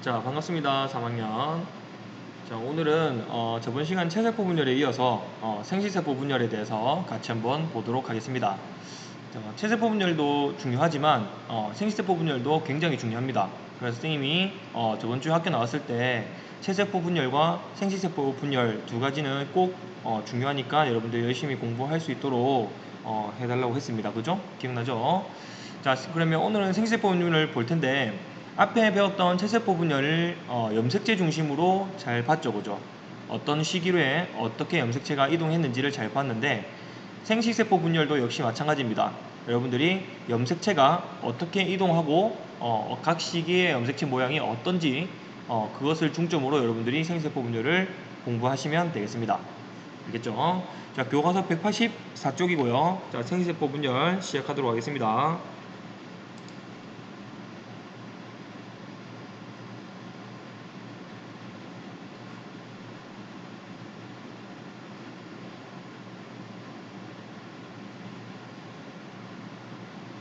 자, 반갑습니다. 3학년. 자, 오늘은 저번 시간 체세포 분열에 이어서 생식세포 분열에 대해서 같이 한번 보도록 하겠습니다. 자, 체세포 분열도 중요하지만 생식세포 분열도 굉장히 중요합니다. 그래서 선생님이 저번 주에 학교 나왔을 때 체세포 분열과 생식세포 분열 두 가지는 꼭 중요하니까 여러분들 열심히 공부할 수 있도록 해달라고 했습니다. 그죠? 기억나죠? 자, 그러면 오늘은 생식세포 분열을 볼 텐데 앞에 배웠던 체세포 분열을 염색체 중심으로 잘 봤죠, 그죠? 어떤 시기로에 어떻게 염색체가 이동했는지를 잘 봤는데 생식세포 분열도 역시 마찬가지입니다. 여러분들이 염색체가 어떻게 이동하고 각 시기의 염색체 모양이 어떤지 그것을 중점으로 여러분들이 생식세포 분열을 공부하시면 되겠습니다. 알겠죠? 자, 교과서 184쪽이고요. 자, 생식세포 분열 시작하도록 하겠습니다.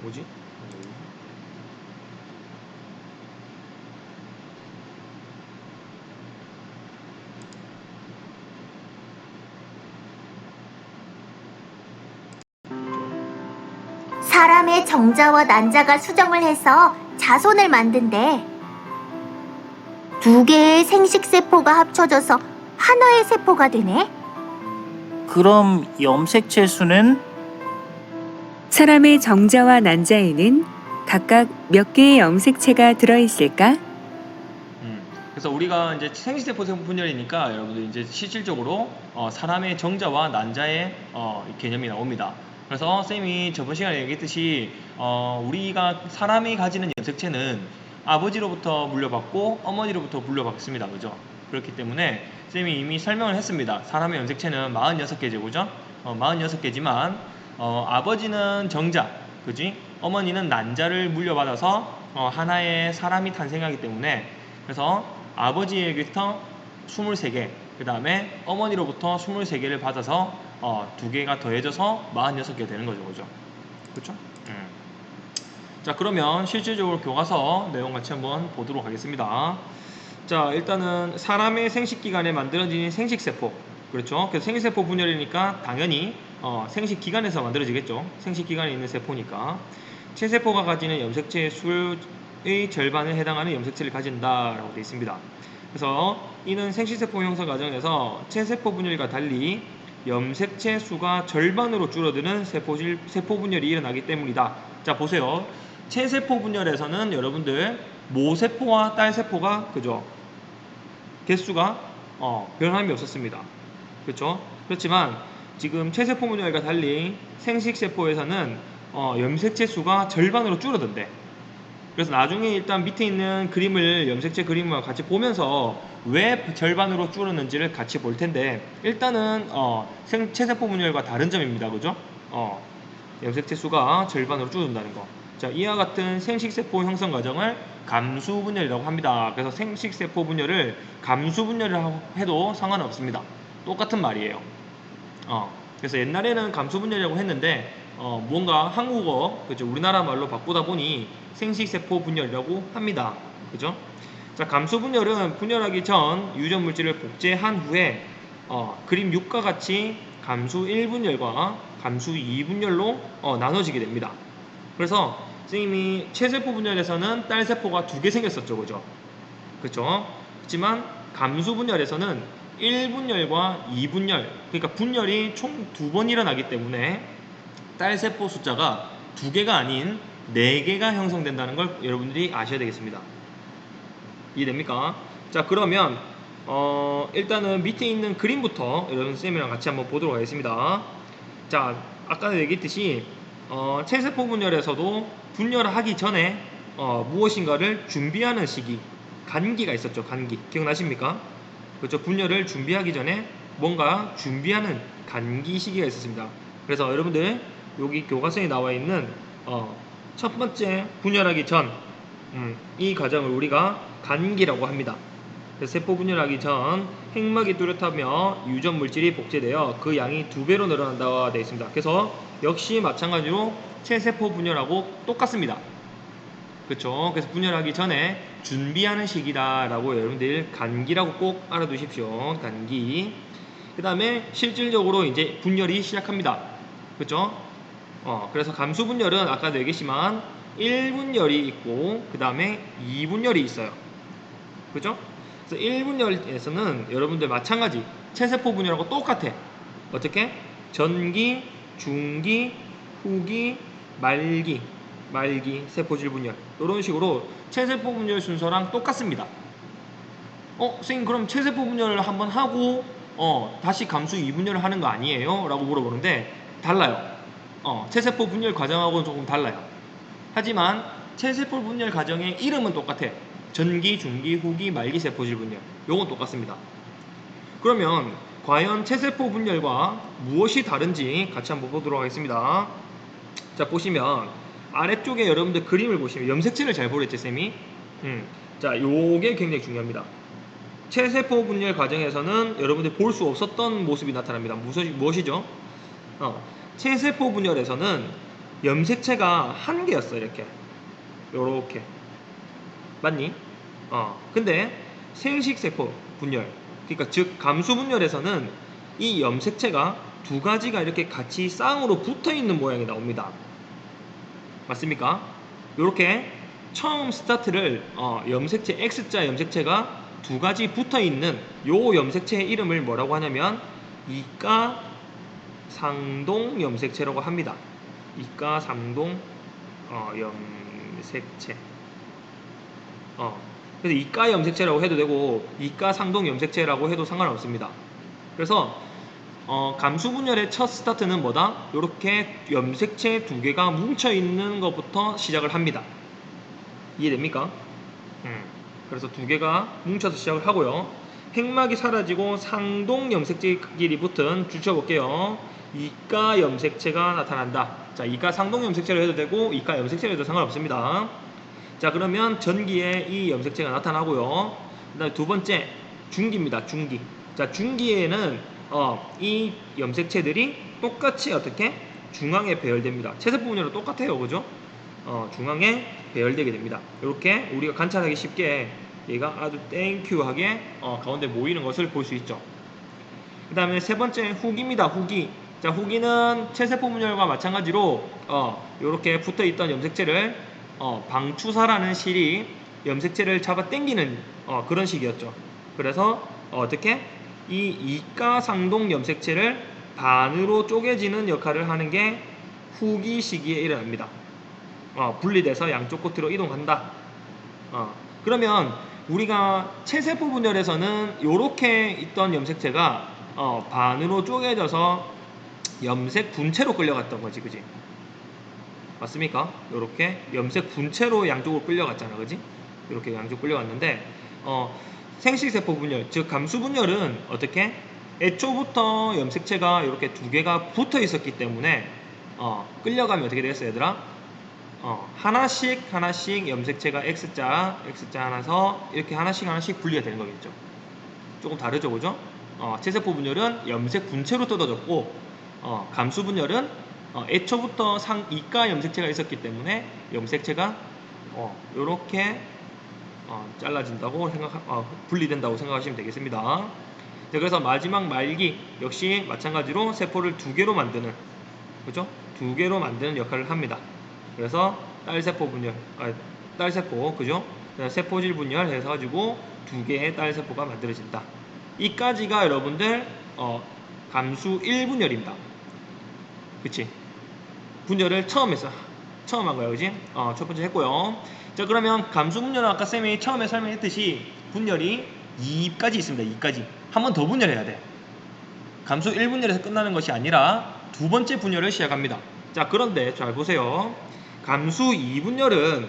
뭐지? 사람의 정자와 난자가 수정을 해서 자손을 만든대. 두 개의 생식세포가 합쳐져서 하나의 세포가 되네. 그럼 염색체 수는? 사람의 정자와 난자에는 각각 몇 개의 염색체가 들어있을까? 그래서 우리가 이제 생식세포 분열이니까 여러분들 이제 실질적으로 사람의 정자와 난자의 개념이 나옵니다. 그래서 쌤이 저번 시간에 얘기했듯이 우리가 사람이 가지는 염색체는 아버지로부터 물려받고 어머니로부터 물려받습니다. 그죠? 그렇기 때문에 쌤이 이미 설명을 했습니다. 사람의 염색체는 46개죠. 그죠? 46개지만 아버지는 정자, 그지? 어머니는 난자를 물려받아서 하나의 사람이 탄생하기 때문에 그래서 아버지에게부터 23개, 그 다음에 어머니로부터 23개를 받아서 2개가 더해져서 46개 되는 거죠. 그죠? 그렇죠? 자, 그러면 실질적으로 교과서 내용 같이 한번 보도록 하겠습니다. 자, 일단은 사람의 생식기관에 만들어진 생식세포, 그렇죠? 그래서 생식세포 분열이니까 당연히 생식기관에서 만들어지겠죠. 생식기관에 있는 세포니까 체세포가 가지는 염색체의 수의 절반에 해당하는 염색체를 가진다라고 되어 있습니다. 그래서 이는 생식세포 형성 과정에서 체세포 분열과 달리 염색체 수가 절반으로 줄어드는 세포 분열이 일어나기 때문이다. 자, 보세요. 체세포 분열에서는 여러분들 모세포와 딸세포가 그죠? 개수가 변함이 없었습니다. 그렇죠? 그렇지만 지금 체세포 분열과 달리 생식세포에서는 염색체 수가 절반으로 줄어든대. 그래서 나중에 일단 밑에 있는 그림을 염색체 그림과 같이 보면서 왜 절반으로 줄었는지를 같이 볼 텐데 일단은 체세포 분열과 다른 점입니다. 그죠? 염색체 수가 절반으로 줄어든다는 거. 자, 이와 같은 생식세포 형성 과정을 감수 분열이라고 합니다. 그래서 생식세포 분열을 감수 분열을 해도 상관없습니다. 똑같은 말이에요. 그래서 옛날에는 감수 분열이라고 했는데 뭔가 한국어, 그죠? 우리나라 말로 바꾸다 보니 생식세포 분열이라고 합니다. 그죠? 자, 감수 분열은 분열하기 전 유전 물질을 복제한 후에 그림 6과 같이 감수 1분열과 감수 2분열로 나눠지게 됩니다. 그래서 선생님이 체세포 분열에서는 딸세포가 2개 생겼었죠. 그죠? 그렇죠? 그렇지만 감수 분열에서는 1분열과 2분열, 그러니까 분열이 총 2번 일어나기 때문에 딸세포 숫자가 2개가 아닌 4개가 형성된다는 걸 여러분들이 아셔야 되겠습니다. 이해됩니까? 자, 그러면 일단은 밑에 있는 그림부터 여러분 쌤이랑 같이 한번 보도록 하겠습니다. 자, 아까 얘기했듯이 체세포 분열에서도 분열하기 전에 무엇인가를 준비하는 시기, 간기가 있었죠. 간기. 기억나십니까? 그렇죠. 분열을 준비하기 전에 뭔가 준비하는 간기 시기가 있었습니다. 그래서 여러분들 여기 교과서에 나와 있는 첫 번째 분열하기 전 이 과정을 우리가 간기라고 합니다. 세포 분열하기 전 핵막이 뚜렷하며 유전 물질이 복제되어 그 양이 2배로 늘어난다고 되어 있습니다. 그래서 역시 마찬가지로 체세포 분열하고 똑같습니다. 그쵸? 그래서 분열하기 전에 준비하는 시기다라고 여러분들 간기라고 꼭 알아두십시오. 간기. 그 다음에 실질적으로 이제 분열이 시작합니다. 그쵸? 그래서 감수 분열은 아까도 얘기했지만 1분열이 있고 그 다음에 2분열이 있어요. 그죠? 그래서 1분열에서는 여러분들 마찬가지 체세포 분열하고 똑같아. 어떻게? 전기, 중기, 후기, 말기 세포질 분열 이런 식으로 체세포 분열 순서랑 똑같습니다. 선생님 그럼 체세포 분열을 한번 하고 다시 감수 2분열을 하는 거 아니에요? 라고 물어보는데 달라요. 체세포 분열 과정하고는 조금 달라요. 하지만 체세포 분열 과정의 이름은 똑같아. 전기, 중기, 후기, 말기 세포질 분열. 요건 똑같습니다. 그러면 과연 체세포 분열과 무엇이 다른지 같이 한번 보도록 하겠습니다. 자, 보시면 아래쪽에 여러분들 그림을 보시면 염색체를 잘 보랬지 쌤이? 자, 요게 굉장히 중요합니다. 체세포 분열 과정에서는 여러분들 볼 수 없었던 모습이 나타납니다. 무엇이죠? 체세포 분열에서는 염색체가 한 개였어. 이렇게 요렇게 맞니? 근데 생식세포 분열, 그러니까 즉 감수 분열에서는 이 염색체가 두 가지가 이렇게 같이 쌍으로 붙어 있는 모양이 나옵니다. 맞습니까? 요렇게 처음 스타트를 염색체 X자 염색체가 두 가지 붙어 있는 요 염색체의 이름을 뭐라고 하냐면 이가상동 염색체라고 합니다. 이가상동 염색체. 그래서 이가 염색체라고 해도 되고 이가상동 염색체라고 해도 상관없습니다. 그래서 감수 분열의 첫 스타트는 뭐다? 이렇게 염색체 두 개가 뭉쳐 있는 것부터 시작을 합니다. 이해됩니까? 그래서 두 개가 뭉쳐서 시작을 하고요. 핵막이 사라지고 상동 염색체끼리 붙은 줄쳐볼게요. 이가 염색체가 나타난다. 자, 이가 상동 염색체로 해도 되고 이가 염색체로 해도 상관없습니다. 자, 그러면 전기에 이 염색체가 나타나고요. 그 다음에 두 번째 중기입니다. 중기. 자, 중기에는 이 염색체들이 똑같이 어떻게 중앙에 배열됩니다. 체세포 분열은 똑같아요, 그죠? 중앙에 배열되게 됩니다. 이렇게 우리가 관찰하기 쉽게 얘가 아주 땡큐하게 가운데 모이는 것을 볼 수 있죠. 그 다음에 세 번째 후기입니다. 후기. 자, 후기는 체세포 분열과 마찬가지로 이렇게 붙어있던 염색체를 방추사라는 실이 염색체를 잡아 당기는 그런 식이었죠. 그래서 어떻게 이 이가상동 염색체를 반으로 쪼개지는 역할을 하는 게 후기 시기에 일어납니다. 분리돼서 양쪽 끝으로 이동한다. 그러면 우리가 체세포 분열에서는 이렇게 있던 염색체가 반으로 쪼개져서 염색 분체로 끌려갔던 거지, 그지? 맞습니까? 이렇게 염색 분체로 양쪽으로 끌려갔잖아, 그지? 이렇게 양쪽 끌려갔는데 생식세포 분열, 즉 감수 분열은 어떻게? 애초부터 염색체가 이렇게 두 개가 붙어 있었기 때문에 끌려가면 어떻게 되겠어요, 얘들아? 하나씩 염색체가 X자 하나서 이렇게 하나씩 분리가 되는 거겠죠. 조금 다르죠, 그죠? 체세포 분열은 염색 분체로 뜯어졌고, 감수 분열은 애초부터 이가 염색체가 있었기 때문에 염색체가 이렇게 잘라진다고 분리된다고 생각하시면 되겠습니다. 자, 그래서 마지막 말기 역시 마찬가지로 세포를 두 개로 만드는, 그죠? 두 개로 만드는 역할을 합니다. 그래서 딸세포 분열, 딸세포, 그죠? 세포질 분열 해가지고 두 개의 딸세포가 만들어진다. 이까지가 여러분들 감수 1분열입니다. 그치? 분열을 처음 한 거예요, 그지? 첫 번째 했고요. 자, 그러면 감수 분열은 아까 쌤이 처음에 설명했듯이 분열이 2까지 있습니다. 2까지. 한 번 더 분열해야 돼. 감수 1분열에서 끝나는 것이 아니라 두 번째 분열을 시작합니다. 자, 그런데 잘 보세요. 감수 2분열은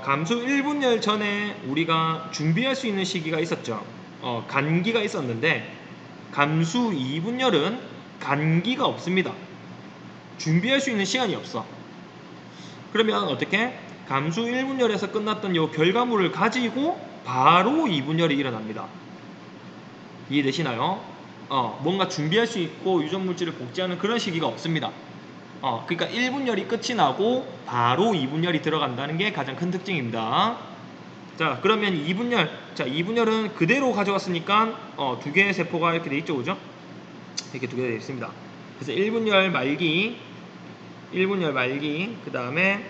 감수 1분열 전에 우리가 준비할 수 있는 시기가 있었죠. 간기가 있었는데 감수 2분열은 간기가 없습니다. 준비할 수 있는 시간이 없어. 그러면 어떻게? 감수 1분열에서 끝났던 이 결과물을 가지고 바로 2분열이 일어납니다. 이해되시나요? 뭔가 준비할 수 있고 유전물질을 복제하는 그런 시기가 없습니다. 그러니까 1분열이 끝이 나고 바로 2분열이 들어간다는 게 가장 큰 특징입니다. 자, 그러면 2분열. 자, 2분열은 그대로 가져왔으니까 두 개의 세포가 이렇게 돼 있죠, 그죠? 이렇게 두 개 되어 있습니다. 그래서 1분열 말기, 그다음에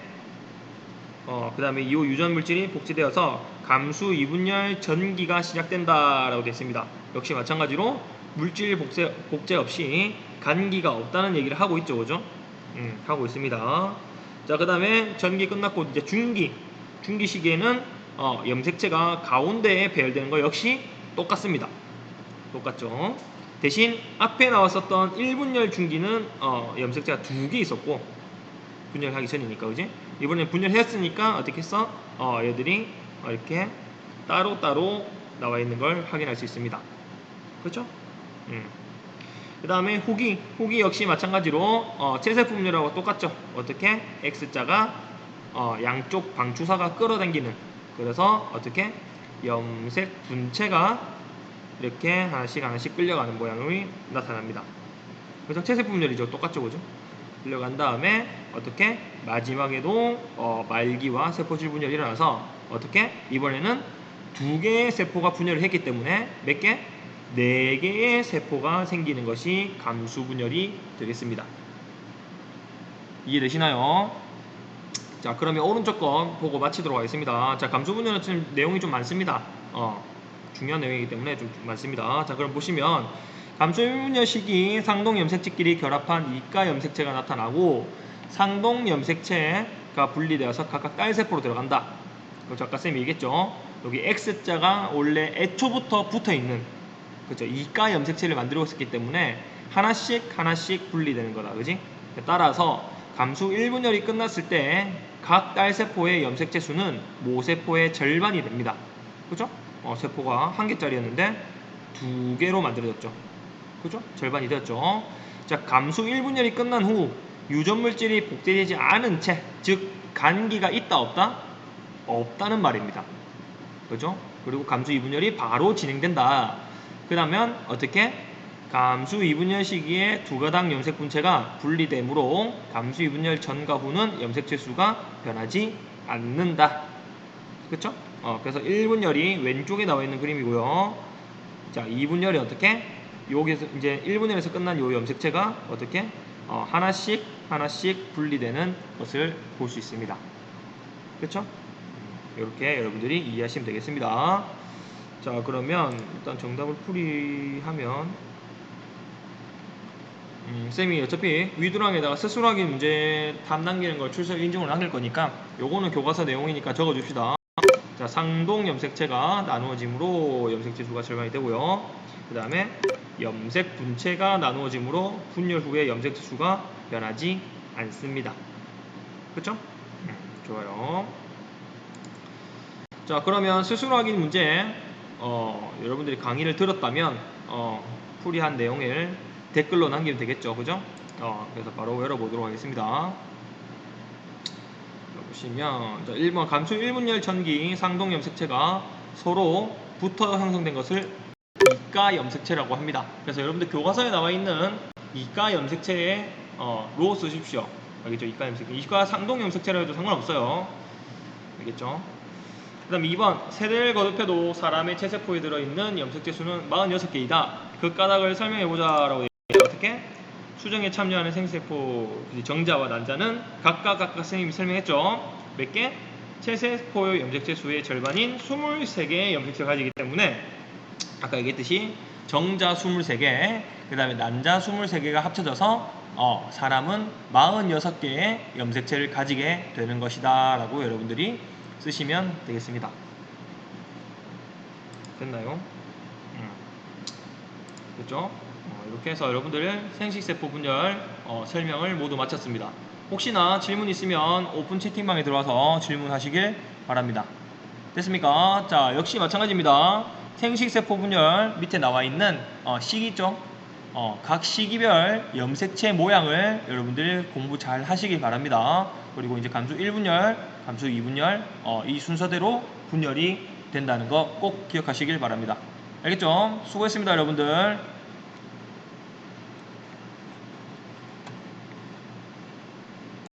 이 유전 물질이 복제되어서 감수 2분열 전기가 시작된다라고 되어 있습니다. 역시 마찬가지로 물질 복제 없이 간기가 없다는 얘기를 하고 있죠, 그죠? 하고 있습니다. 자, 그다음에 전기 끝났고 이제 중기 시기에는 염색체가 가운데에 배열되는 거 역시 똑같습니다. 똑같죠? 대신 앞에 나왔었던 1분열 중기는 염색체가 두 개 있었고 분열하기 전이니까, 그지? 이번에 분열했으니까 어떻게 했어? 얘들이 이렇게 따로따로 나와 있는 걸 확인할 수 있습니다. 그렇죠? 그 다음에 후기 역시 마찬가지로 채세포 분열하고 똑같죠? 어떻게? X자가 양쪽 방추사가 끌어당기는, 그래서 어떻게? 염색 분체가 이렇게 하나씩 끌려가는 모양이 나타납니다. 그래서 채세포 분열이죠. 똑같죠, 그죠? 끌려간 다음에 어떻게? 마지막에도 말기와 세포질 분열이 일어나서 어떻게? 이번에는 두 개의 세포가 분열을 했기 때문에 몇 개? 네 개의 세포가 생기는 것이 감수 분열이 되겠습니다. 이해되시나요? 자, 그러면 오른쪽 거 보고 마치도록 하겠습니다. 자, 감수 분열은 지금 내용이 좀 많습니다. 중요한 내용이기 때문에 좀 많습니다. 자, 그럼 보시면 감수 분열 시기 상동 염색체끼리 결합한 이가 염색체가 나타나고 상동 염색체가 분리되어서 각각 딸세포로 들어간다. 그렇죠? 아까 쌤이 얘기했죠. 여기 X자가 원래 애초부터 붙어있는, 그렇죠? 이가 염색체를 만들고 있었기 때문에 하나씩 분리되는 거다. 그지? 따라서 감수 1분열이 끝났을 때 각 딸세포의 염색체 수는 모세포의 절반이 됩니다. 그죠? 세포가 한 개짜리였는데 두 개로 만들어졌죠. 그죠? 절반이 되었죠. 자, 감수 1분열이 끝난 후 유전 물질이 복제되지 않은 채, 즉 간기가 있다 없다? 없다는 말입니다. 그죠? 그리고 감수 2분열이 바로 진행된다. 그러면 어떻게? 감수 2분열 시기에 두 가닥 염색 분체가 분리되므로 감수 2분열 전과 후는 염색체 수가 변하지 않는다. 그렇죠? 그래서 1분열이 왼쪽에 나와 있는 그림이고요. 자, 2분열이 어떻게? 여기서 이제 1분열에서 끝난 요 염색체가 어떻게? 하나씩 분리되는 것을 볼 수 있습니다. 그렇죠? 이렇게 여러분들이 이해하시면 되겠습니다. 자, 그러면 일단 정답을 풀이하면 쌤이 어차피 위두랑에다가 스스로 하기 문제 답 남기는 걸 출석 인증을 남길 거니까 요거는 교과서 내용이니까 적어줍시다. 자, 상동 염색체가 나누어짐으로 염색체 수가 절반이 되고요. 그 다음에 염색 분체가 나누어짐으로 분열 후에 염색체 수가 변하지 않습니다. 그렇죠? 좋아요. 자, 그러면 스스로 확인 문제 여러분들이 강의를 들었다면 풀이한 내용을 댓글로 남기면 되겠죠, 그죠? 그래서 바로 열어보도록 하겠습니다. 보시면 자, 1번 감수 1분열 전기 상동 염색체가 서로 붙어 형성된 것을 이가 염색체라고 합니다. 그래서 여러분들 교과서에 나와 있는 이가 염색체에 로 쓰십시오. 알겠죠? 이가 염색체. 이가 상동 염색체라 해도 상관없어요. 알겠죠? 그 다음 2번 세대를 거듭해도 사람의 체세포에 들어있는 염색체 수는 46개이다. 그 까닭을 설명해보자 라고 얘기해요. 어떻게? 수정에 참여하는 생세포 정자와 난자는 각각 선생님이 설명했죠. 몇 개? 체세포의 염색체 수의 절반인 23개의 염색체를 가지기 때문에 아까 얘기했듯이 정자 23개, 그 다음에 난자 23개가 합쳐져서 사람은 46개의 염색체를 가지게 되는 것이다 라고 여러분들이 쓰시면 되겠습니다. 됐나요? 됐죠? 이렇게 해서 여러분들 생식세포 분열 설명을 모두 마쳤습니다. 혹시나 질문 있으면 오픈 채팅방에 들어와서 질문하시길 바랍니다. 됐습니까? 자, 역시 마찬가지입니다. 생식세포 분열 밑에 나와 있는 시기 있죠? 각 시기별 염색체 모양을 여러분들 공부 잘 하시길 바랍니다. 그리고 이제 감수 1분열, 감수 2분열 이 순서대로 분열이 된다는 거 꼭 기억하시길 바랍니다. 알겠죠? 수고했습니다, 여러분들.